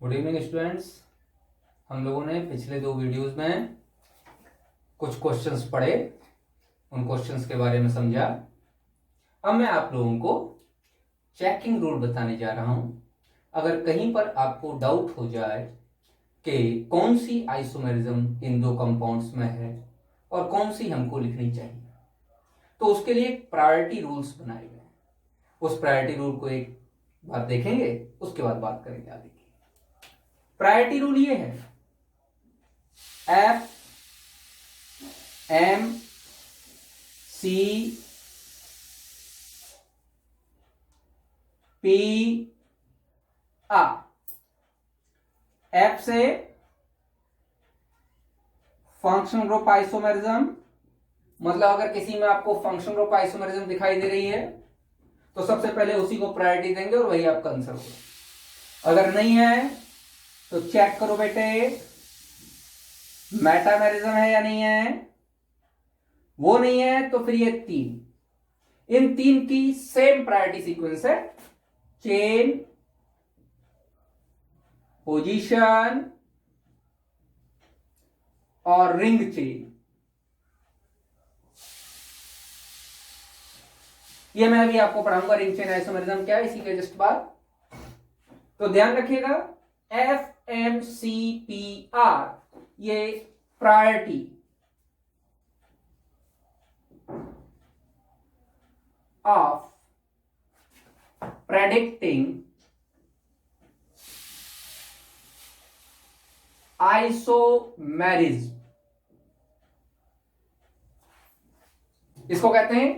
Good evening students. हम लोगों ने पिछले दो वीडियोस में कुछ क्वेश्चंस पढ़े, उन क्वेश्चंस के बारे में समझा। अब मैं आप लोगों को चेकिंग रूल बताने जा रहा हूं। अगर कहीं पर आपको डाउट हो जाए कि कौन सी आइसोमेरिज्म इन दो कंपाउंड्स में है और कौन सी हमको लिखनी चाहिए, तो उसके लिए प्रायोरिटी रूल्स बनाए गए। उस प्रायोरिटी रूल को एक बार देखेंगे, उसके बाद बात करेंगे आगे की। प्रायोरिटी रूल ये है, F M C P R. F से फंक्शनल ग्रुप आइसोमेरिज्म, मतलब अगर किसी में आपको फंक्शनल ग्रुप आइसोमेरिज्म दिखाई दे रही है तो सबसे पहले उसी को प्रायोरिटी देंगे और वही आपका आंसर होगा। अगर नहीं है तो चेक करो बेटे, मेटामेरिज्म है या नहीं है। वो नहीं है तो फिर ये इन तीन की सेम प्रायोरिटी सीक्वेंस है, चेन, पोजीशन और रिंग चेन। ये मैं अभी आपको पढ़ाऊंगा रिंग चेन आइसोमेरिज्म क्या है, इसी के जस्ट बाद। तो ध्यान रखिएगा, F M C P R ये प्रायोरिटी ऑफ प्रेडिक्टिंग आइसोमेरिज्म, इसको कहते हैं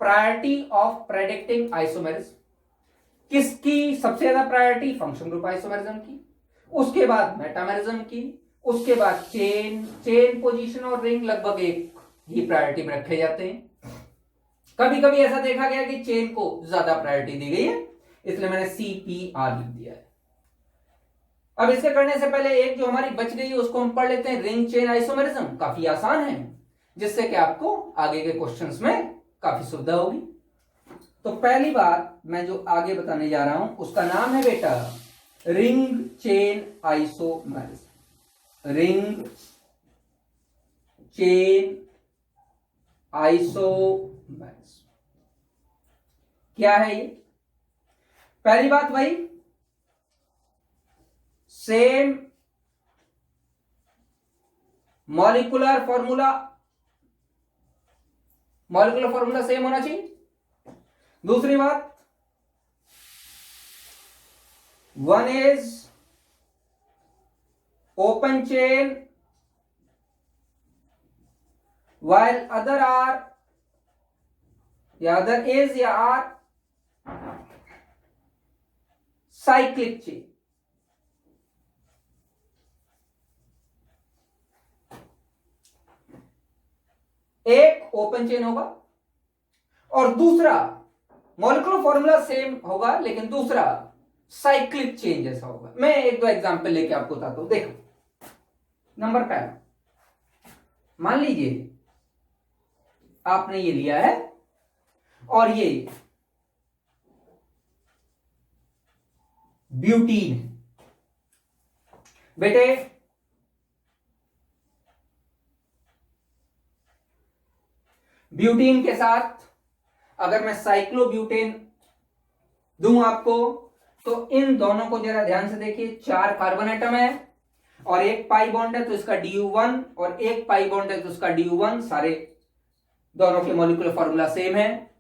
प्रायोरिटी ऑफ प्रेडिक्टिंग आइसोमेरिज्म। किसकी सबसे ज्यादा प्रायोरिटी? फंक्शन ग्रुप आइसोमेरिज्म की, उसके बाद मेटामेरिज्म की, उसके बाद चेन पोजीशन और रिंग लगभग एक ही प्रायोरिटी में रखे जाते हैं। कभी कभी ऐसा देखा गया कि चेन को ज्यादा प्रायोरिटी दी गई है, इसलिए मैंने CPR लिख दिया है। अब इसके करने से पहले एक जो हमारी बच गई है उसको हम पढ़ लेते हैं, रिंग चेन आइसोमेरिज्म। काफी आसान है, जिससे कि आपको आगे के क्वेश्चंस में काफी सुविधा होगी। तो पहली बात मैं जो आगे बताने जा रहा हूं उसका नाम है बेटा ring chain isomerism. Ring chain isomerism क्या है ये? पहली बात वही, सेम मॉलिक्यूलर फॉर्मूला सेम होना चाहिए। दूसरी बात, one is open chain while other are या अदर इज या आर साइक्लिक चेन। एक ओपन चेन होगा और दूसरा मॉलिक्यूलर फॉर्मूला सेम होगा, लेकिन दूसरा साइक्लिक चेन जैसा होगा। मैं एक दो एग्जांपल लेके आपको बताता हूं। देखो, नंबर पहला, मान लीजिए आपने ये लिया है और ये ब्यूटीन है। बेटे ब्यूटीन के साथ अगर मैं साइक्लोब्यूटेन दूं आपको, तो इन दोनों को जरा ध्यान से देखिए। 4 कार्बन एटम है और एक पाई बॉन्ड है तो इसका DU1, और एक पाई बॉन्ड है तो इसका DU1। सारे दोनों के मॉलिक्यूलर फॉर्मूला सेम है,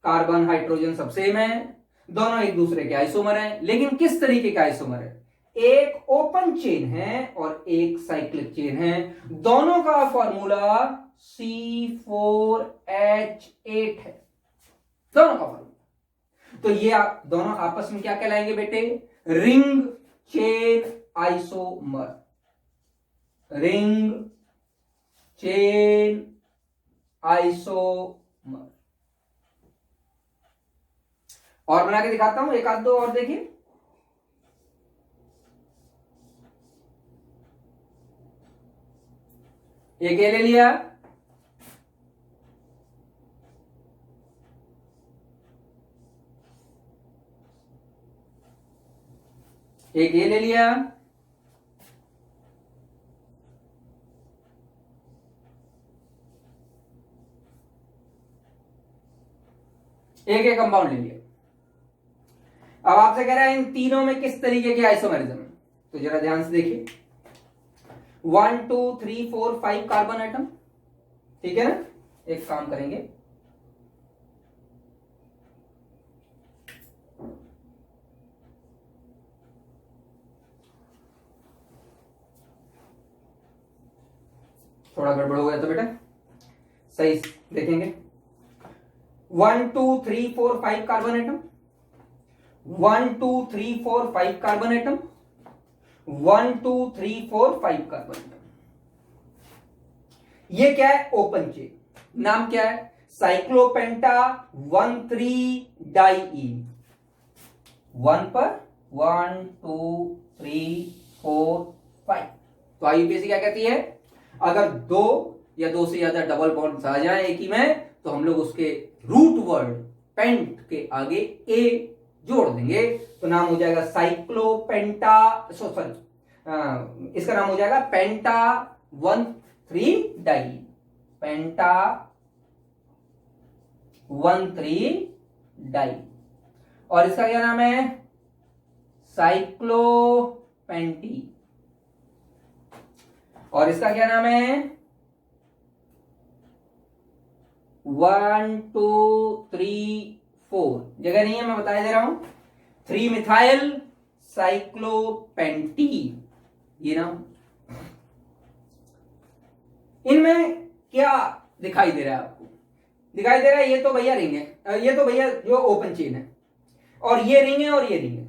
कार्बन हाइड्रोजन सब सेम है, दोनों एक दूसरे के आइसोमर हैं। लेकिन किस तरीके का आइसोमर है? एक ओपन चेन है और एक साइक्लिक चेन है। दोनों का फॉर्मूला C4H8 है, दोनों का फॉर्मूला। तो ये दोनों आपस में क्या कहलाएंगे बेटे? Ring chain isomer. Ring chain isomer. और बना के दिखाता हूं, एक आध दो और देखिए। एक ये ले लिया, एक ये ले लिया, एक एक कंपाउंड ले लिया। अब आपसे कह रहा है इन तीनों में किस तरीके के आइसोमेरिज्म है, तो जरा ध्यान से देखिए। 1 2 3 4 5 कार्बन एटम, ठीक है ना। एक काम करेंगे, थोड़ा गड़बड़ हो गया तो बेटा सही देखेंगे। 1 2 3 4 5 carbon atom, 1 2 3 4 5 carbon atom, 1 2 3 4 5 carbon atom. ये क्या है, ओपन चेन, नाम क्या है, साइक्लोपेंटा 1,3 डाइईन। 1 पर 1 2 3 4 5। तो आईयूपीएसी क्या कहती है, अगर दो या दो से ज्यादा डबल बॉन्ड्स आ जाए एक ही में, तो हम लोग उसके रूट वर्ड पेंट के आगे ए जोड़ देंगे, तो नाम हो जाएगा साइक्लोपेंटा, सॉरी इसका नाम हो जाएगा पेंटा 1,3 डाई, पेंटा 1,3 डाई। और इसका क्या नाम है, साइक्लोपेंटी। और इसका क्या नाम है, 1 2 3 4, जगह नहीं है मैं बता दे रहा हूं, 3 मिथाइल साइक्लोपेंटी, ये नाम। इनमें क्या दिखाई दे रहा है आपको, दिखाई दे रहा है ये तो भैया रिंग है, ये तो भैया जो ओपन चेन है, और ये रिंग है और ये रिंग है।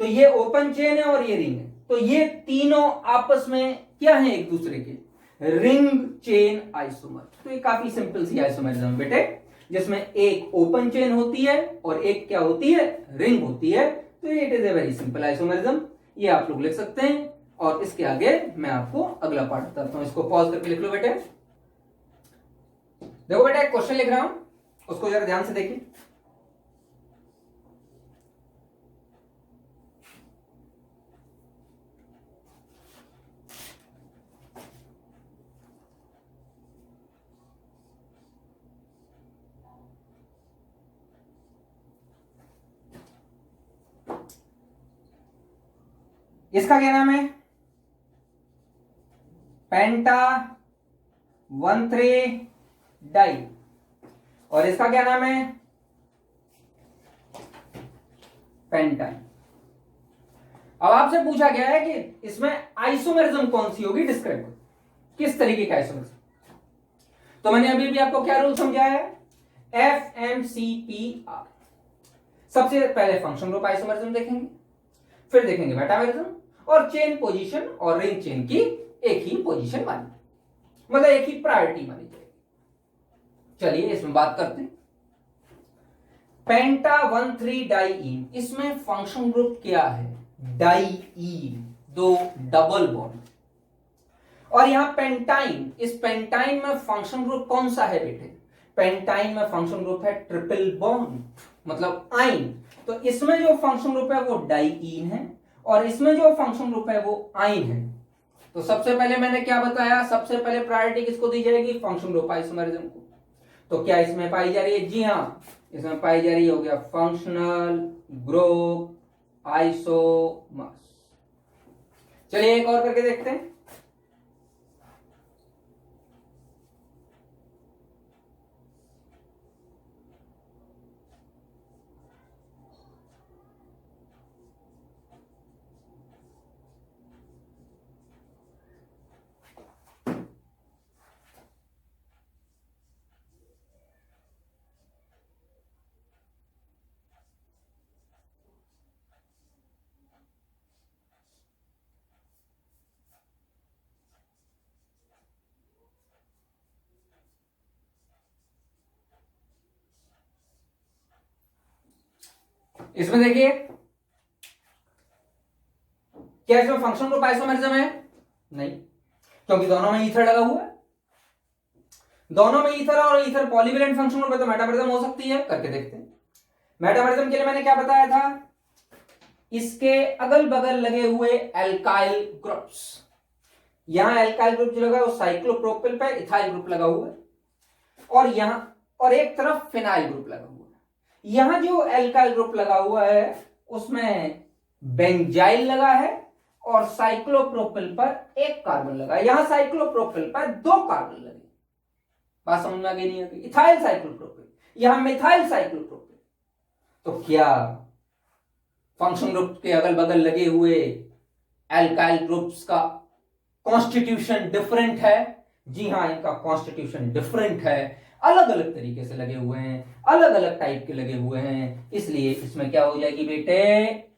तो ये ओपन चेन है और ये रिंग है, तो ये तीनों आपस में क्या है, एक दूसरे के रिंग चेन आइसोमर। तो ये काफी सिंपल सी आइसोमरिज्म बेटे, जिसमें एक ओपन चेन होती है और एक क्या होती है, रिंग होती है। तो it is a very simple isomerism, ये आप लोग लिख सकते हैं। और इसके आगे मैं आपको अगला पार्ट बताता हूं, इसको पॉज करके लिख लो बेटे। देखो बेटा एक क्वेश्चन लिख रहा हूं, उसको जरा ध्यान से देखिए। इसका क्या नाम है, पेंटा 1,3 डाई। और इसका क्या नाम है, पेंटाइन। अब आपसे पूछा गया है कि इसमें आइसोमेरिज्म कौन सी होगी, डिस्क्राइब करो किस तरीके का आइसोमेरिज्म। तो मैंने अभी भी आपको क्या रूल समझाया है, FMCPR। सबसे पहले फंक्शन ग्रुप आइसोमेरिज्म देखेंगे, फिर देखेंगे मेटामेरिज्म, और चेन पोजीशन और रिंग चेन की एक ही पोजीशन मानी, मतलब एक ही प्रायोरिटी मानी जाएगी। चलिए इसमें बात करते हैं। पेंटा 1,3 डाइईन, इसमें फंक्शन ग्रुप क्या है, डाइईन, दो डबल बॉन्ड। और यहां पेंटाइन, इस पेंटाइन में फंक्शन ग्रुप कौन सा है बेटे, पेंटाइन में फंक्शन ग्रुप है ट्रिपल बॉन्ड, मतलब आइन। तो इसमें जो फंक्शन ग्रुप है वो डाइईन है, और इसमें जो फंक्शन ग्रुप है वो आइन है। तो सबसे पहले मैंने क्या बताया, सबसे पहले प्रायोरिटी किसको दी जाएगी, फंक्शन ग्रुप आइसोमेरिज्म को। तो क्या इसमें पाई जा रही है, जी हां इसमें पाई जा रही, हो गया फंक्शनल ग्रुप आइसोमर्स। चलिए एक और करके देखते हैं। इसमें देखिए क्या इसमें फंक्शन ग्रुप आइसोमेरिज्म है, नहीं, क्योंकि दोनों में ईथर लगा हुआ है। दोनों में ईथर और ईथर पॉलीवेलेंट फंक्शन ग्रुप है, तो मेटामेरिज्म हो सकती है, करके देखते हैं। मेटामेरिज्म के लिए मैंने क्या बताया था, इसके अगल बगल लगे हुए एल्काइल ग्रुप्स, यहां एल्काइल ग्रुप जो लगा है वो साइक्लोप्रोपिल पे इथाइल ग्रुप लगा हुआ है, और यहां और एक तरफ फिनाइल ग्रुप लगा हुआ है। यहां जो एल्काइल ग्रुप लगा हुआ है उसमें बेंजाइल लगा है और साइक्लोप्रोपिल पर एक कार्बन लगा है। यहां साइक्लोप्रोपिल पर दो कार्बन लगे। बात समझ में आ गई नहीं आ गई? इथाइल साइक्लोप्रोपिल, यहां मिथाइल साइक्लोप्रोपिल। तो क्या फंक्शन ग्रुप के अगल बगल लगे हुए एल्काइल ग्रुप्स का कॉन्स्टिट्यूशन डिफरेंट है? जी हां, इनका कॉन्स्टिट्यूशन डिफरेंट है, अलग अलग तरीके से लगे हुए हैं, अलग अलग टाइप के लगे हुए हैं, इसलिए इसमें क्या हो जाएगी बेटे?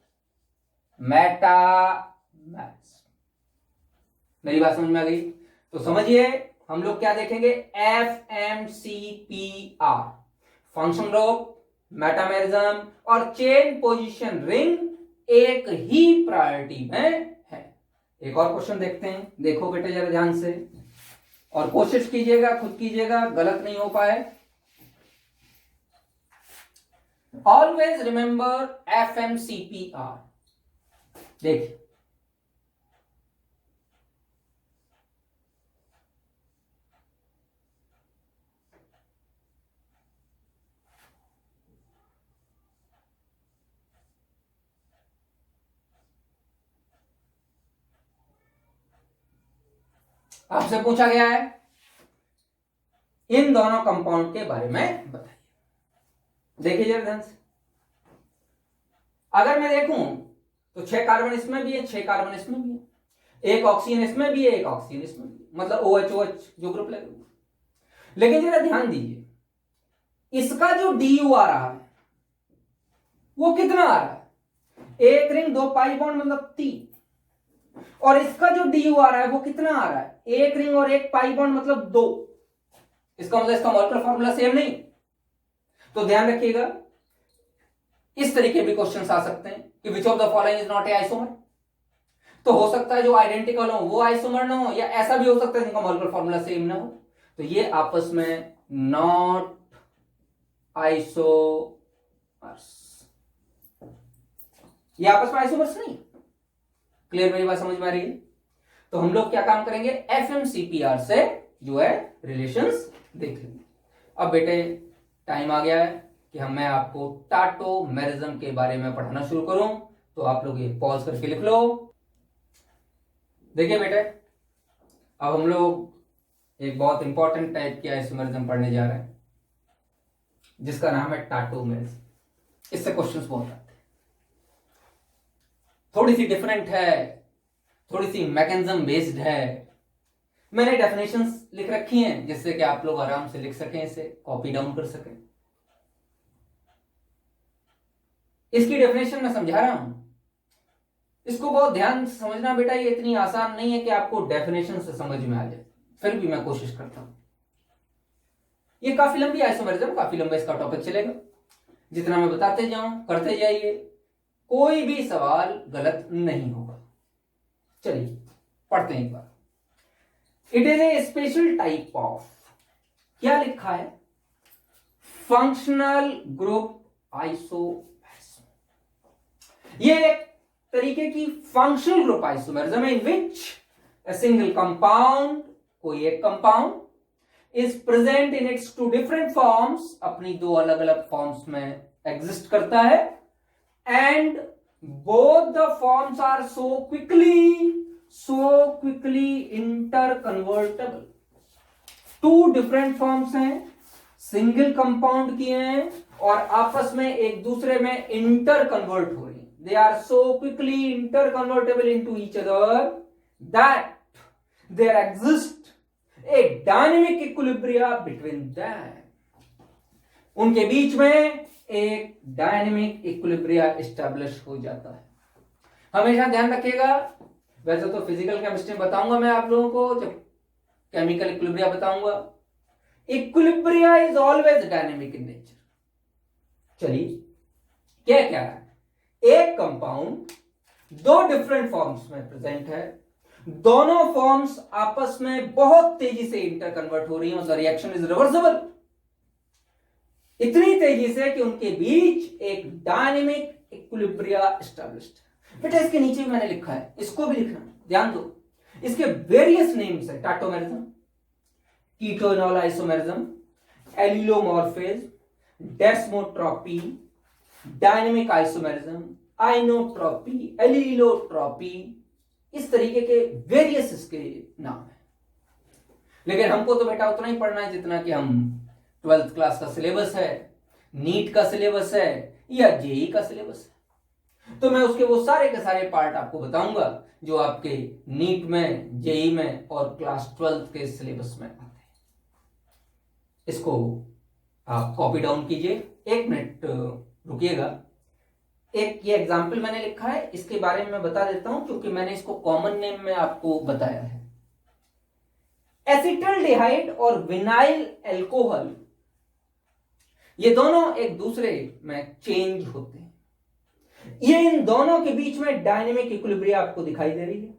मेटामेर्स। मेरी बात समझ में आ गई? तो समझिए हम लोग क्या देखेंगे? FMCPR, फंक्शन ग्रुप, मेटामेरिज्म और चेन पोजीशन रिंग एक ही प्रायोरिटी में है। एक और क्वेश्चन देखते हैं, देखो बेटे जरा ध्यान से और कोशिश कीजिएगा, खुद कीजिएगा, गलत नहीं हो पाए। Always remember FMCPR। देखिए आपसे पूछा गया है इन दोनों कंपाउंड के बारे में बताइए। देखिए जरा ध्यान से, अगर मैं देखूं तो 6 कार्बन इसमें भी है, 6 कार्बन इसमें भी है, एक ऑक्सीजन इसमें भी है, एक ऑक्सीजन इसमें भी है, मतलब OH जो ग्रुप लगे हुए। लेकिन जरा ध्यान दीजिए, इसका जो DU आ रहा है वो कितना आ रहा है? एक रिंग 2 पाई बॉन्ड मतलब 3, और इसका जो DU आ रहा है वो कितना आ रहा है? एक रिंग और एक पाई बॉन्ड मतलब 2। इसका मतलब इसका मॉलिक्यूलर फॉर्मूला सेम नहीं। तो ध्यान रखिएगा, इस तरीके भी क्वेश्चंस आ सकते हैं कि विच of the following is not a isomer. तो हो सकता है जो आइडेंटिकल हो वो आइसोमर ना हो, या ऐसा भी हो सकता है जिनका मॉलिक्यूलर फॉर्मूला सेम ना हो। तो ये आपस में नॉट आइसोमर्स, ये आपस में आइसोमर्स नहीं। क्लियर? मेरी बात समझ में आ रही है? तो हम लोग क्या काम करेंगे? FMCPR से जो है रिलेशंस देख लेंगे। अब बेटे टाइम आ गया है कि मैं आपको टाटोमेरिज्म के बारे में पढ़ाना शुरू करूं, तो आप लोग ये पॉज करके लिख लो। देखिए बेटे, अब हम लोग एक बहुत इंपॉर्टेंट टाइप की आइसोमेरिज्म पढ़ने जा रहे हैं जिसका नाम है टाटोमेरिज्म। इससे क्वेश्चंस बहुत आते हैं, थोड़ी सी डिफरेंट है, थोड़ी सी मैकेनिज्म बेस्ड है। मैंने डेफिनेशंस लिख रखी हैं जिससे कि आप लोग आराम से लिख सकें, इसे कॉपी डाउन कर सकें। इसकी डेफिनेशन मैं समझा रहा हूं, इसको बहुत ध्यान से समझना बेटा। ये इतनी आसान नहीं है कि आपको डेफिनेशन से समझ में आ जाए, फिर भी मैं कोशिश करता हूं। ये काफी लंबी आइसोमेरिज्म, काफी लंबा इसका टॉपिक चलेगा। जितना मैं बताते जाऊं करते जाइए, कोई भी सवाल गलत नहीं होगा। चलिए पढ़ते हैं एक बार। It is a special type of, क्या लिखा है? Functional group isomerism. ये एक तरीके की functional group isomerism in which a single compound, कोई एक compound, is present in its 2 different forms, अपनी 2 अलग अलग फॉर्म्स में एग्जिस्ट करता है, and both the forms are so quickly interconvertible. 2 different forms हैं, सिंगल कंपाउंड की हैं और आपस में एक दूसरे में इंटर कन्वर्ट हो रही हैं। They are so quickly interconvertible into each other that there exists a dynamic equilibrium between them. उनके बीच में एक डायनेमिक इक्विलिब्रियम एस्टैब्लिश हो जाता है। हमेशा ध्यान रखिएगा, वैसे तो फिजिकल केमिस्ट्री बताऊंगा मैं आप लोगों को, जब केमिकल इक्विलिब्रियम बताऊंगा। Equilibrium is always dynamic in nature. चलिए क्या क्या है? एक कंपाउंड 2 डिफरेंट फॉर्म्स में प्रेजेंट है, दोनों फॉर्म्स आपस में बहुत तेजी से इंटर कन्वर्ट हो रही है, मतलब रिएक्शन इज रिवर्सिबल, इतनी तेजी से कि उनके बीच एक डायनेमिक इक्विलिब्रिया एस्टैब्लिश्ड। बेटा इसके नीचे भी मैंने लिखा है, इसको भी लिखना, ध्यान दो। इसके वेरियस नेम्स है, टाटोमेरिज्म, कीटोनॉल आइसोमेरिज्म, एलिलोमॉर्फिज्म, डेस्मोट्रॉपी, डायनेमिक आइसोमेरिज्म, आइनोट्रॉपी, एलिलोट्रॉपी, इस तरीके के वेरियस इसके नाम है। लेकिन हमको तो बेटा उतना ही पढ़ना है जितना कि हम 12th क्लास का सिलेबस है, नीट का सिलेबस है या जेई का सिलेबस है। तो मैं उसके वो सारे के सारे पार्ट आपको बताऊंगा जो आपके नीट में, जेई में और क्लास 12th के सिलेबस में आते हैं। इसको आप कॉपी डाउन कीजिए। 1 मिनट रुकिएगा। एक ये एग्जाम्पल मैंने लिखा है, इसके बारे में मैं बता देता हूं क्योंकि मैंने इसको कॉमन नेम में आपको बताया है। एसिटल्डिहाइड और विनाइल एल्कोहल, ये दोनों एक दूसरे में चेंज होते हैं। ये इन दोनों के बीच में डायनेमिक इक्विलिब्रिया आपको दिखाई दे रही है।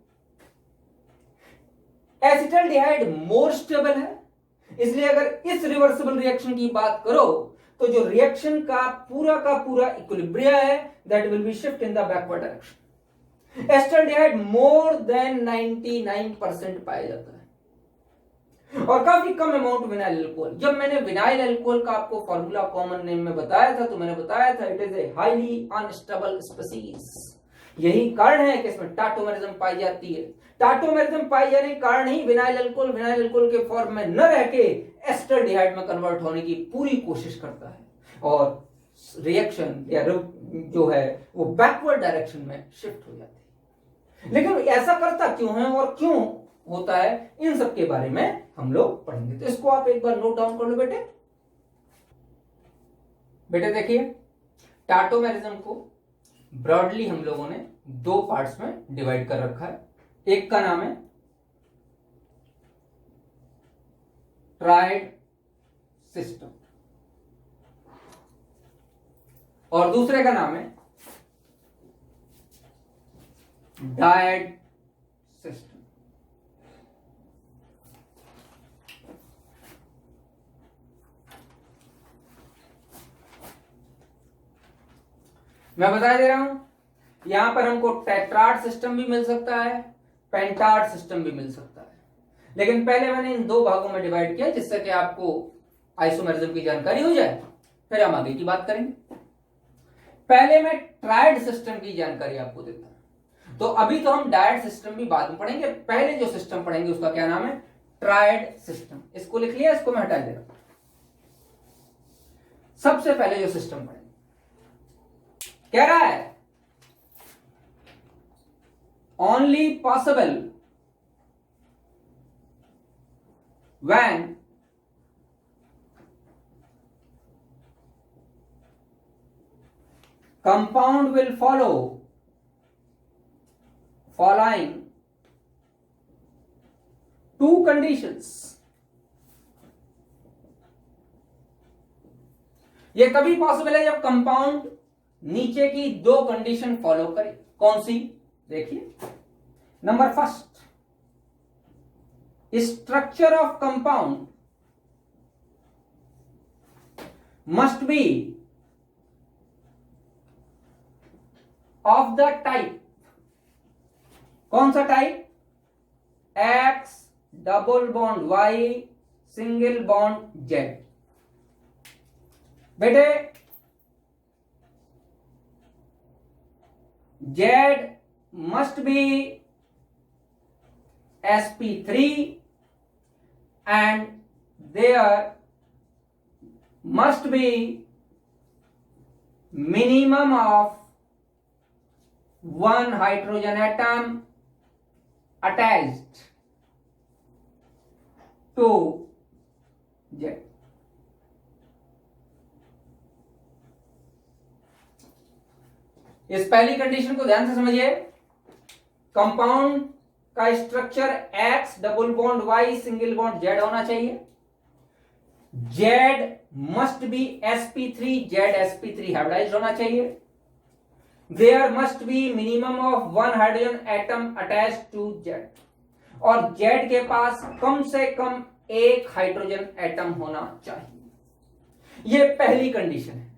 एसिटल्डिहाइड मोर स्टेबल है, इसलिए अगर इस रिवर्सिबल रिएक्शन की बात करो तो जो रिएक्शन का पूरा इक्विलिब्रिया है that will be shift in the backward direction. Acetaldehyde more than 99% पाया जाता है और काफी कम अमाउंट विनाइल अल्कोहल। जब मैंने विनाइल अल्कोहल का आपको फॉर्मूला कॉमन नेम में बताया था तो मैंने बताया था it is a highly unstable species. यही कारण है कि इसमें टाटोमेरिज्म पाई जाती है। टाटोमेरिज्म पाई जाने के कारण ही विनाइल अल्कोहल के फॉर्म में न रह के एसिटल्डिहाइड में कन्वर्ट होने की पूरी कोशिश करता है और रिएक्शन या जो है वो बैकवर्ड डायरेक्शन में शिफ्ट हो जाती है। लेकिन ऐसा करता क्यों है और क्यों होता है, इन सब के बारे में हम लोग पढ़ेंगे। तो इसको आप एक बार नोट डाउन कर लो बेटे। बेटे देखिए, टाटोमेरिज्म को ब्रॉडली हम लोगों ने 2 पार्ट्स में डिवाइड कर रखा है। एक का नाम है ट्राइड सिस्टम और दूसरे का नाम है डायड सिस्टम। मैं बता दे रहा हूं, यहां पर हमको टेट्राड सिस्टम भी मिल सकता है, पेंटाड सिस्टम भी मिल सकता है। लेकिन पहले मैंने इन 2 भागों में डिवाइड किया जिससे कि आपको आइसोमेरिज्म की जानकारी हो जाए, फिर हम आगे की बात करेंगे। पहले मैं ट्राइड सिस्टम की जानकारी आपको देता हूं। तो अभी तो हम डायड सिस्टम भी बाद में पढ़ेंगे, पहले जो सिस्टम पढ़ेंगे उसका क्या नाम है, ट्राइड सिस्टम। इसको लिख लिया, इसको मैं हटा दे रहा हूं। सबसे पहले जो सिस्टम पढ़ेंगे कह रहा है only possible when compound will follow following 2 conditions। ये तभी पॉसिबल है जब कंपाउंड नीचे की 2 कंडीशन फॉलो करे। कौन सी, देखिए। Number first, structure of compound must be of the type, कौन सा type, X double bond Y single bond Z. बेटे Z must be sp3 and there must be minimum of 1 hydrogen atom attached to Z। इस पहली condition को ध्यान से समझिए। Compound का structure X double bond Y single bond Z होना चाहिए। Z must be sp3, Z sp3 hybridized होना चाहिए। There must be minimum of 1 hydrogen atom attached to Z, और जेड के पास कम से कम 1 हाइड्रोजन एटम होना चाहिए। यह पहली कंडीशन है।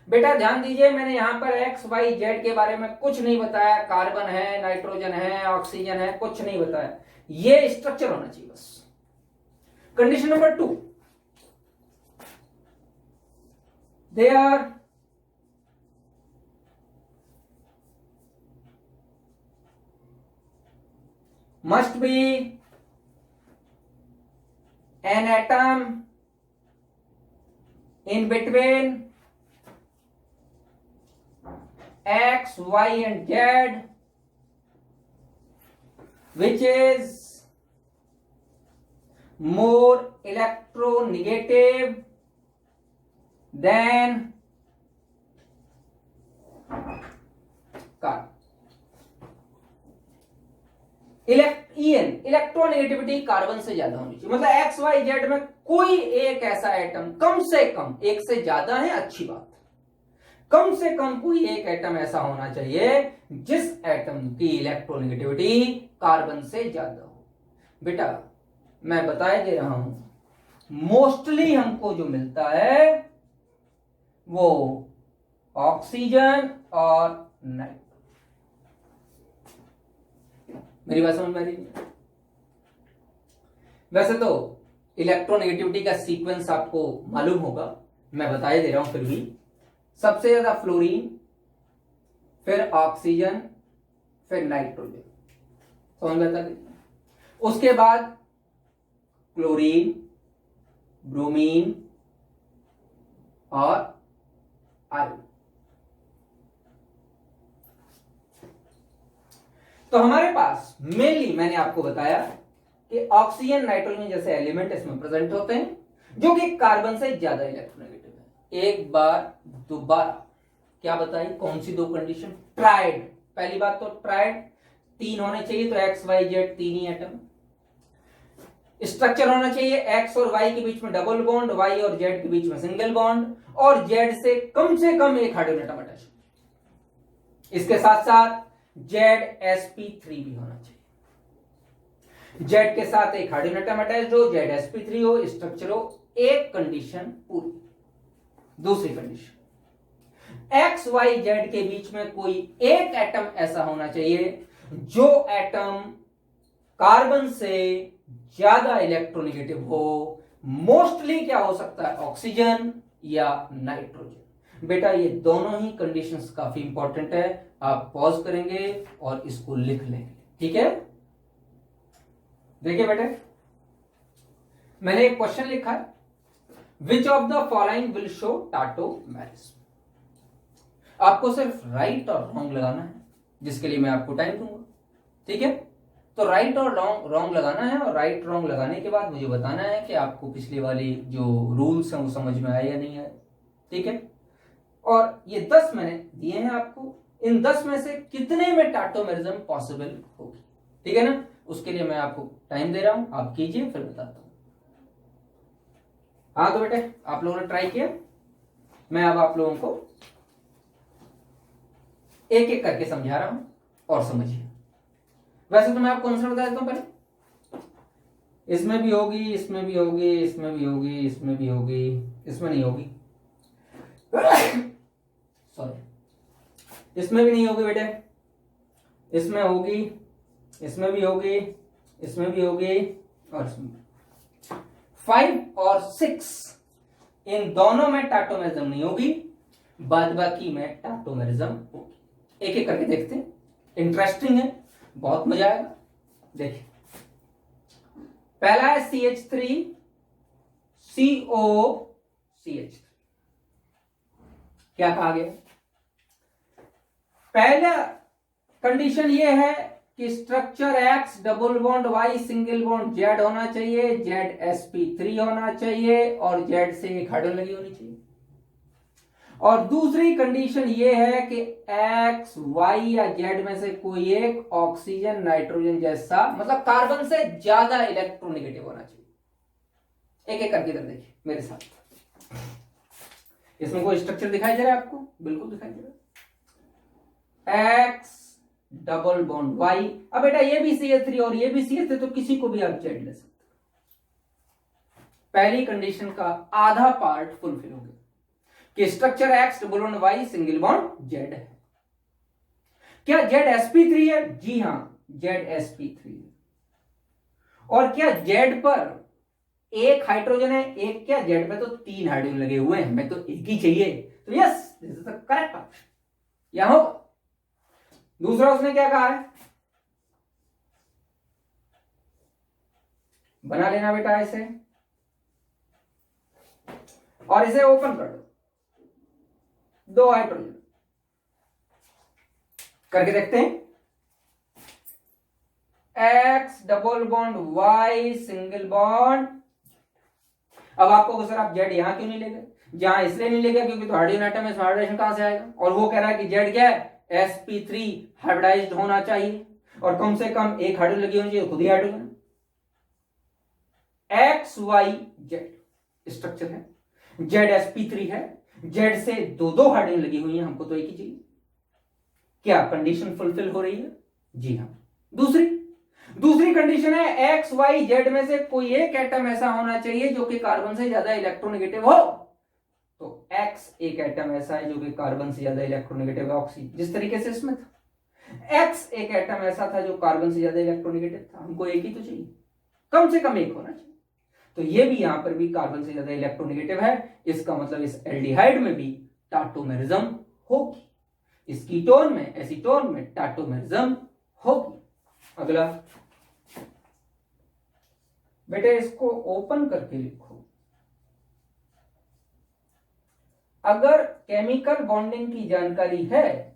बेटा ध्यान दीजिए, मैंने यहां पर एक्स वाई जेड के बारे में कुछ नहीं बताया, कार्बन है, नाइट्रोजन है, ऑक्सीजन है, कुछ नहीं बताया, ये स्ट्रक्चर होना चाहिए बस। Condition number 2, they are must be an atom in between x, y and z which is more electronegative than carbon. Electronegativity carbon से ज्यादा होनी चाहिए, मतलब एक्स वाई जेड में कोई एक ऐसा एटम, कम से कम, एक से ज्यादा है अच्छी बात, कम से कम कोई एक एटम ऐसा होना चाहिए जिस एटम की इलेक्ट्रोनेगेटिविटी कार्बन से ज्यादा हो। बेटा मैं बताए दे रहा हूं, मोस्टली हमको जो मिलता है वो ऑक्सीजन और नाइट्रोजन। मेरी बात समझ में आ रही है? वैसे तो इलेक्ट्रोनेगेटिविटी का सीक्वेंस आपको मालूम होगा, मैं बताए दे रहा हूं फिर भी। सबसे ज्यादा फ्लोरीन, फिर ऑक्सीजन, फिर नाइट्रोजन, समझ में आता है? उसके बाद क्लोरीन, ब्रोमीन और आयरन। तो हमारे पास मेनली मैंने आपको बताया कि ऑक्सीजन, नाइट्रोजन जैसे एलिमेंट इसमें प्रेजेंट होते हैं जो कि कार्बन से ज्यादा इलेक्ट्रोनेगेटिव है। एक बार दोबारा क्या बताई, कौन सी 2 कंडीशन? ट्राइड। पहली बात तो ट्राइड, 3 होने चाहिए, तो एक्स वाई जेड 3 ही एटम। स्ट्रक्चर होना चाहिए एक्स और वाई के बीच में डबल बॉन्ड, वाई और जेड के बीच में सिंगल बॉन्ड, और जेड से कम एक हाइड्रोजन एटम अटैच। इसके साथ साथ ZsP3 भी होना चाहिए, जेड के साथ एक हाइड्रोजन एटम अटैच हो, ZsP3 हो, स्ट्रक्चर हो। एक कंडीशन पूरी। दूसरी कंडीशन, एक्स वाई जेड के बीच में कोई एक एटम ऐसा होना चाहिए जो एटम कार्बन से ज्यादा इलेक्ट्रोनेगेटिव हो। मोस्टली क्या हो सकता है, ऑक्सीजन या नाइट्रोजन। बेटा ये दोनों ही कंडीशंस काफी इंपॉर्टेंट है, आप पॉज करेंगे और इसको लिख लेंगे, ठीक है? देखिए बेटे, मैंने एक क्वेश्चन लिखा है, which of the following will show tautomerism. आपको सिर्फ राइट और रॉन्ग लगाना है, जिसके लिए मैं आपको टाइम दूंगा, ठीक है? तो राइट और रॉन्ग लगाना है, और राइट रॉन्ग लगाने के बाद मुझे बताना है कि आपको पिछली वाली जो रूल्स हैं वो समझ में आए या नहीं आए, ठीक है? और ये 10 मैंने दिए हैं आपको, इन 10 में से कितने में टाटोमेरिज्म पॉसिबल होगी, ठीक है ना? उसके लिए मैं आपको टाइम दे रहा हूं, आप कीजिए, फिर बताता हूं। हाँ तो बेटे आप लोगों ने ट्राई किया, मैं अब आप लोगों को एक एक करके समझा रहा हूं और समझिए। वैसे तो मैं आपको आंसर बता देता हूं पहले, इसमें भी होगी, इसमें भी होगी, इसमें भी होगी, इसमें भी होगी, इसमें नहीं होगी, सॉरी, इसमें भी नहीं होगी बेटे, इसमें होगी, इसमें भी होगी, इसमें भी होगी, और इसमें 5 और 6 इन दोनों में टाटोमेरिज्म नहीं होगी, बाद बाकी में टाटोमेरिज्म होगी। एक एक करके देखते हैं, इंटरेस्टिंग है, बहुत मजा आएगा। देखिए पहला है CH3 COCH। क्या कहा गया? पहला कंडीशन ये है कि structure X double bond Y single bond Z होना चाहिए, ZsP3 होना चाहिए, और Z से एक हाइड्रोजन लगी होनी चाहिए। और दूसरी कंडीशन ये है कि X, Y या Z में से कोई एक ऑक्सीजन, नाइट्रोजन जैसा, मतलब कार्बन से ज्यादा इलेक्ट्रोनेगेटिव होना चाहिए। एक एक करके इधर देखिए मेरे साथ। इसमें कोई स्ट्रक्चर दिखाई दे रहा है आपको? बिल्कुल दिखाई दे रहा है। X डबल बॉन्ड Y, अब बेटा ये भी CH3 और ये भी CH3, तो किसी को भी आप Z ले सकते हो। पहली कंडीशन का आधा पार्ट फुलफिल हो गया कि structure X double bond Y single bond Z है। क्या जेड sp3 है? जी हां, जेड sp3 है। और क्या जेड पर एक हाइड्रोजन है? एक क्या, जेड पे तो 3 हाइड्रोजन लगे हुए हैं, हमें तो एक ही चाहिए, तो yes this is the correct option. यहां हो। दूसरा उसने क्या कहा है, बना लेना बेटा ऐसे, और इसे ओपन कर दो, 2 हाइड्रोजन करके देखते हैं। X double bond Y single bond. अब आपको सर आप जेड यहां क्यों नहीं ले गए? जहां इसलिए नहीं ले गए क्योंकि तो हाइड्रोजन एटम है, हाइब्रिडाइजेशन कहां से आएगा? और वो कह रहा है कि जेड क्या है, sp3 हाइब्रिडाइज्ड होना चाहिए, और कम से कम एक हाइड्रोजन लगी होनी चाहिए, खुद ही hydrogen. X Y Z structure है, जेड sp3 है, जेड से 2 हाइड्रोजन लगी हुई है, हमको तो एक ही चाहिए। क्या कंडीशन फुलफिल हो रही है? जी हाँ। दूसरी कंडीशन है एक्स वाई जेड में से कोई एक एटम ऐसा होना चाहिए जो कि कार्बन से ज्यादा इलेक्ट्रोनेगेटिव हो। तो एक्स एक एटम ऐसा है जो कि कार्बन से ज्यादा इलेक्ट्रोनेगेटिव है, ऑक्सीजन, जिस तरीके से इसमें था। एक्स एक एटम ऐसा था जो कार्बन से ज्यादा इलेक्ट्रोनेगेटिव था, हमको एक ही तो चाहिए, कम से कम एक होना चाहिए। तो ये भी यहां पर भी कार्बन से ज्यादा इलेक्ट्रोनेगेटिव है, इसका मतलब इस एल्डिहाइड में भी टाटोमेरिज्म होगी, इस कीटोन में, एसीटोन में टाटोमेरिज्म होगी। अगला बेटे इसको ओपन करके लिखो। अगर केमिकल बॉन्डिंग की जानकारी है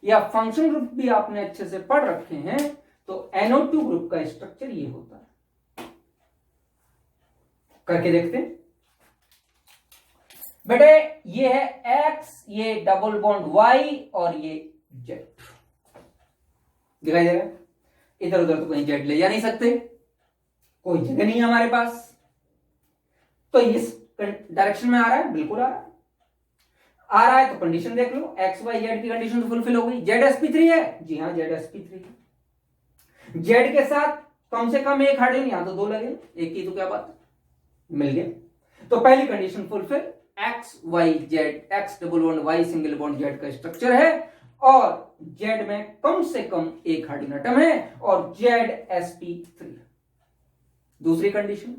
या फंक्शन ग्रुप भी आपने अच्छे से पढ़ रखे हैं, तो NO2 ग्रुप का स्ट्रक्चर ये होता है। करके देखते हैं बेटे, ये है X, ये डबल बॉन्ड Y और ये Z। दिखाई दे रहा है? इधर उधर तो कहीं Z ले जा नहीं सकते, कोई जगह नहीं है हमारे पास, तो इस डायरेक्शन में आ रहा है, बिल्कुल आ रहा है तो कंडीशन देख लो, एक्स वाई जेड की कंडीशन तो फुलफिल हो गई। जेड sp3 है, जी हाँ जेड sp3 है। जेड के साथ कम से कम एक हाइड्रोजन, यहां तो 2 लगे, एक की तो क्या बात, मिल गया। तो पहली condition fulfil, X Y Z, X double bond Y single bond Z का स्ट्रक्चर है, और जेड में कम से कम एक हाइड्रोजन एटम है, और जेड sp3। दूसरी कंडीशन,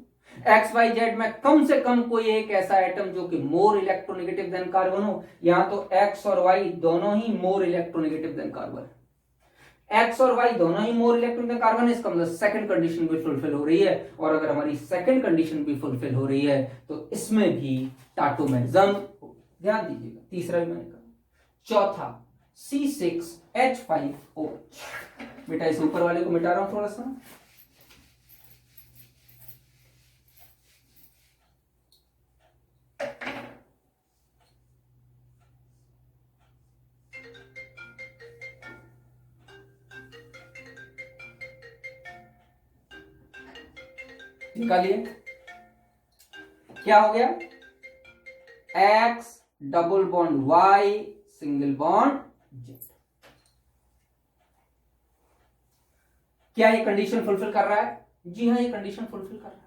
एक्स वाई जेड में कम से कम कोई एक ऐसा एटम जो कि मोर इलेक्ट्रोनेगेटिव देन कार्बन हो। यहां तो एक्स और वाई दोनों ही मोर इलेक्ट्रोनेगेटिव देन कार्बन है, एक्स और वाई दोनों ही मोर इलेक्ट्रोनेगेटिव देन कार्बन है, इसका मतलब सेकंड कंडीशन भी फुलफिल हो रही है। और अगर हमारी सेकंड कंडीशन भी फुलफिल हो रही है तो इसमें भी टाटोमेरिज्म। ध्यान दीजिएगा, तीसरा भी मैंने कहा। चौथा C6H5OH। बेटा इस ऊपर वाले को मिटा रहा हूं थोड़ा सा, निकालिए। क्या हो गया, X double bond Y single bond Z. क्या ये कंडीशन फुलफिल कर रहा है? जी हाँ, ये कंडीशन फुलफिल कर रहा है।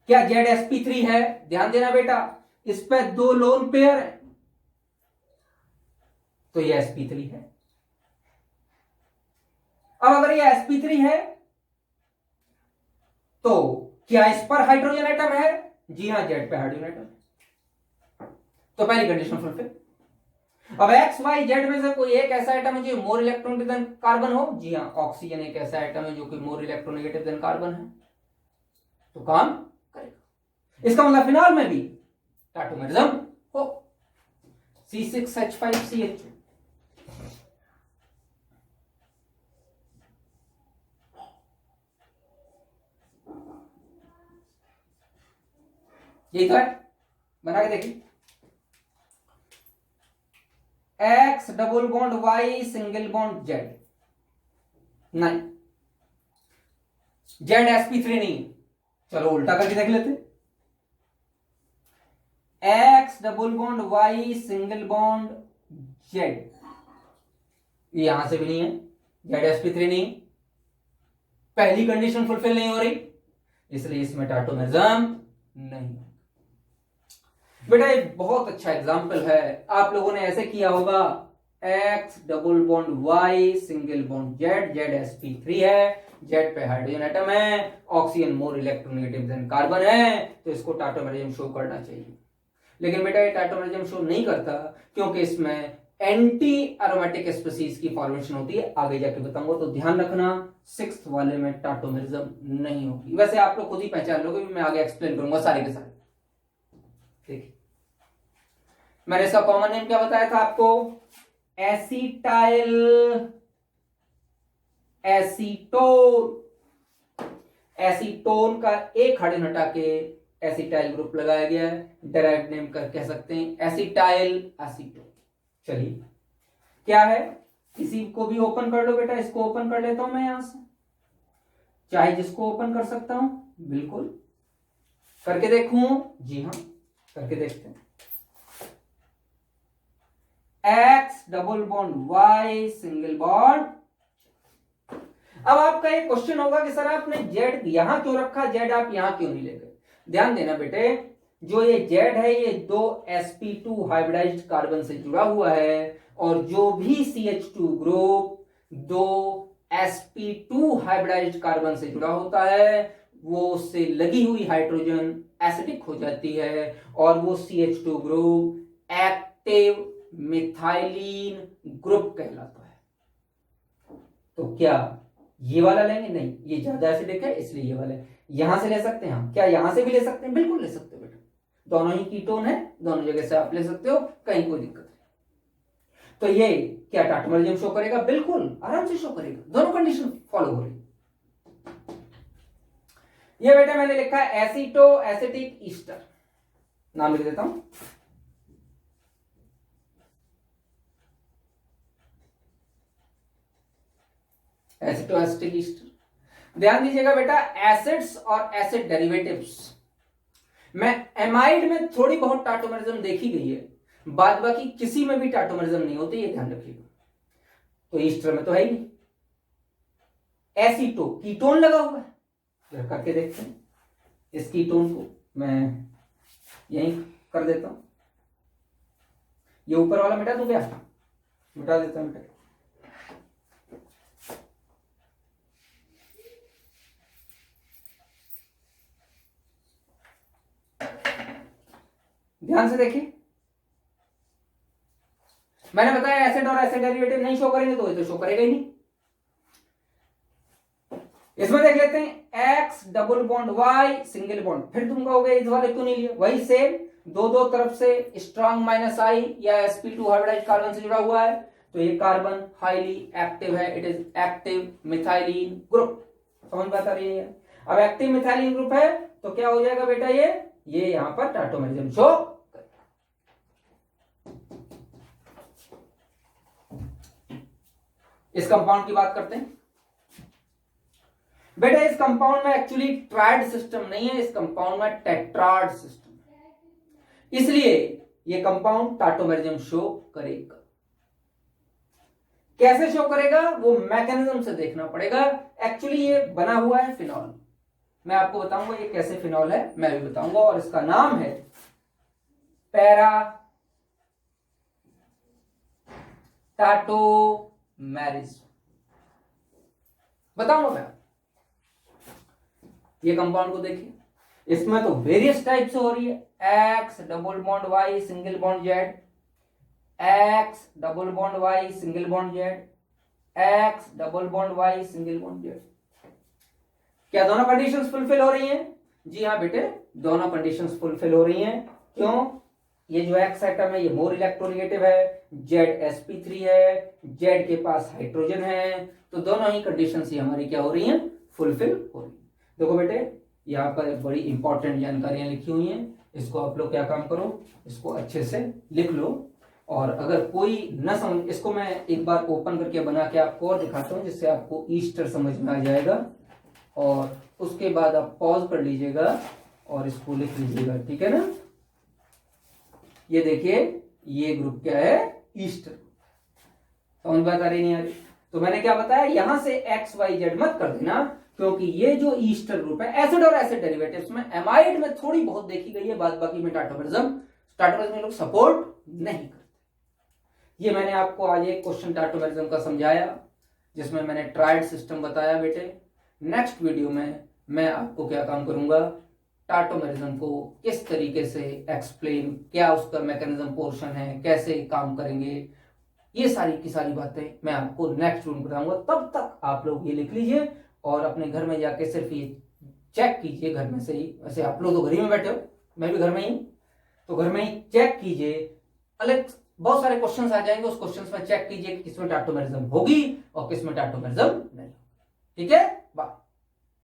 क्या जेड sp3 है? ध्यान देना बेटा, इस पे 2 लोन पेयर है, तो ये sp3 है। अब अगर ये sp3 है तो क्या इस पर हाइड्रोजन एटम है? जी हां, जेड पे हाइड्रोजन एटम है, तो पहली कंडीशन फुलफिल। अब एक्स वाई जेड में से कोई एक ऐसा एटम है जो मोर इलेक्ट्रोनेगेटिव देन कार्बन हो। जी हां, ऑक्सीजन एक ऐसा एटम है जो कि मोर इलेक्ट्रोनेगेटिव देन कार्बन है, तो काम करेगा। इसका मतलब फिनॉल में भी टाटोमेरिज्म हो, C6H5CH। यही तो है, बना के देखिए। X double bond Y single bond Z, नहीं जेड sp3 नहीं, चलो उल्टा करके देख लेते। X double bond Y single bond Z, यहां से भी नहीं है, जेड sp3 नहीं, पहली कंडीशन फुलफिल नहीं हो रही, इसलिए इसमें टाटोमेरिज्म नहीं। बेटा एक बहुत अच्छा एग्जाम्पल है, आप लोगों ने ऐसे किया होगा, X double bond Y single bond Z, ZsP3 है, Z पे हाइड्रोजन एटम है, oxygen more electronegative than carbon है, तो इसको टाटोमेरिज्म शो करना चाहिए। लेकिन बेटा ये टाटोमेरिज्म शो नहीं करता, क्योंकि इसमें एंटी एरोमेटिक स्पीसीज की फॉर्मेशन होती है, आगे जाके बताऊंगा, तो ध्यान रखना 6th वाले में टाटोमेरिज्म नहीं होगी। वैसे आप लोग खुद ही पहचान लोगे, मैं आगे एक्सप्लेन करूंगा सारे के सारे। देखिए मैंने इसका कॉमन नेम क्या बताया था आपको, एसिटाइल एसीटोन। एसीटोन का एक हाइड्रोजन हटा के एसिटाइल ग्रुप लगाया गया है, डायरेक्ट नेम कर कह सकते हैं एसिटाइल एसीटोन। चलिए क्या है, किसी को भी ओपन कर लो बेटा, इसको ओपन कर लेता हूं मैं यहां से, चाहे जिसको ओपन कर सकता हूं, बिल्कुल करके देखूं, जी हाँ करके देखते हैं। X double bond Y single bond. अब आपका एक क्वेश्चन होगा कि सर आपने Z यहां क्यों रखा, Z आप यहां क्यों नहीं ले गए। ध्यान देना बेटे, जो ये Z है ये दो sp2 हाइब्रिडाइज्ड कार्बन से जुड़ा हुआ है, और जो भी CH2 ग्रुप दो sp2 हाइब्रिडाइज्ड कार्बन से जुड़ा होता है, वो उससे लगी हुई हाइड्रोजन एसिडिक हो जाती है, और वो CH2 group active methylene group कहलाता है। तो क्या ये वाला लेंगे, नहीं ये ज्यादा एसिडिक है इसलिए ये वाला है। यहां से ले सकते हैं हम, क्या यहां से भी ले सकते हैं, बिल्कुल ले सकते हो बेटा, दोनों ही कीटोन है, दोनों जगह से आप ले सकते हो, कहीं कोई दिक्कत नहीं। तो ये क्या टाटोमेरिज्म शो करेगा, बिल्कुल आराम से शो करेगा, दोनों कंडीशन फॉलो हो रही। ये बेटा मैंने लिखा है एसीटो एसिटिक ईस्टर, नाम लिख देता हूं, एसिटोएसिटिक ईस्टर। ध्यान दीजिएगा बेटा, एसिड्स और एसिड डेरिवेटिव्स में एमाइड में थोड़ी बहुत टाटोमेरिज्म देखी गई है, बाद बाकी किसी में भी टाटोमेरिज्म नहीं होती, ये ध्यान रखिएगा। तो ईस्टर में तो है ही नहीं। एसीटो कीटोन लगा हुआ है, करके देखते हैं, इस कीटोन को मैं यहीं कर देता हूं, ये ऊपर वाला मिटा दूं क्या, मिटा देता हूं, मिटा। ध्यान से देखिए, मैंने बताया एसिड और एसिड डेरिवेटिव नहीं शो करेंगे तो ये तो शो करेगा ही नहीं। इसमें देख लेते हैं X double bond Y single bond, फिर तुम कहोगे इस वाले क्यों नहीं लिए, वही सेम, दो तरफ से स्ट्रॉन्ग माइनस I या sp2 हाइब्रिडाइज्ड कार्बन से जुड़ा हुआ है, तो ये कार्बन हाईली एक्टिव है, it is active methylene group. समझ बात आ रही है। अब एक्टिव मिथाइलिन ग्रुप है तो क्या हो जाएगा बेटा, ये यहां पर टाटोमेरिज्म शो। इस कंपाउंड की बात करते हैं बेटा, इस कंपाउंड में एक्चुअली ट्राइड सिस्टम नहीं है, इस कंपाउंड में टेट्राड सिस्टम है, इसलिए ये कंपाउंड टाटोमेरिज्म शो करेगा। कैसे शो करेगा वो मैकेनिज्म से देखना पड़ेगा। एक्चुअली ये बना हुआ है फिनॉल, मैं आपको बताऊंगा ये कैसे फिनॉल है, मैं भी बताऊंगा, और इसका नाम है पैरा टाटोमेरिज्म, बताऊंगा मैं। ये कंपाउंड को देखिए, इसमें तो वेरियस टाइप से हो रही है, X double bond Y single bond Z, X double bond Y single bond Z, X double bond Y single bond Z। क्या दोनों कंडीशंस फुलफिल हो रही हैं? जी हाँ बेटे, दोनों कंडीशंस फुलफिल हो रही हैं। क्यों? ये जो X एटम है ये मोर इलेक्ट्रोनेगेटिव है, ZsP3 है, Z के पास हाइड्रोजन है, तो दोनों ही कंडीशंस ही हमारी क्या हो रही हैं, फुलफिल हो रही है। देखो बेटे, यहाँ पर बड़ी इंपॉर्टेंट जानकारियां लिखी हुई हैं, इसको आप लोग क्या काम करो, इसको अच्छे से लिख लो, और अगर कोई न समझ, इसको मैं एक बार ओपन करके बना के आपको और दिखाता हूँ, जिससे आपको ईस्टर समझ में आ जाएगा, और उसके बाद आप पॉज कर लीजिएगा और इसको लिख लीजिएगा, ठीक है ना। ये देखिए, ये ग्रुप क्या है, ईस्टर। समझ बात आ रही नहीं आ रही? तो मैंने क्या बताया, यहां से XYZ मत कर देना, क्योंकि ये जो ईस्टर ग्रुप है, एसिड और एसिड डेरिवेटिव्स में एमाइड में थोड़ी बहुत देखी गई है, बाद बाकी में टाटोमेरिज्म टाटोमेरिज्म में लोग सपोर्ट नहीं करते। ये मैंने आपको आज एक क्वेश्चन टाटोमेरिज्म का समझाया, जिसमें मैंने ट्रायड सिस्टम बताया बेटे। नेक्स्ट वीडियो में मैं आपको क्या काम करूंगा, टाटोमेरिज्म को किस तरीके से एक्सप्लेन, क्या उसका मैकेनिज्म पोर्शन है, कैसे काम करेंगे, ये सारी की सारी बातें मैं आपको नेक्स्ट वीडियो में बताऊंगा। तब तक आप लोग ये लिख लीजिए और अपने घर में जाके सिर्फ ये चेक कीजिए घर में से ही। वैसे आप लोग तो घर ही में बैठे हो, मैं भी घर में ही, तो घर में ही चेक कीजिए। अलग बहुत सारे क्वेश्चंस आ जाएंगे, उस क्वेश्चंस में चेक कीजिए कि किसमें टाटोमेरिज्म होगी और किसमें टाटोमेरिज्म नहीं। ठीक है, बाय।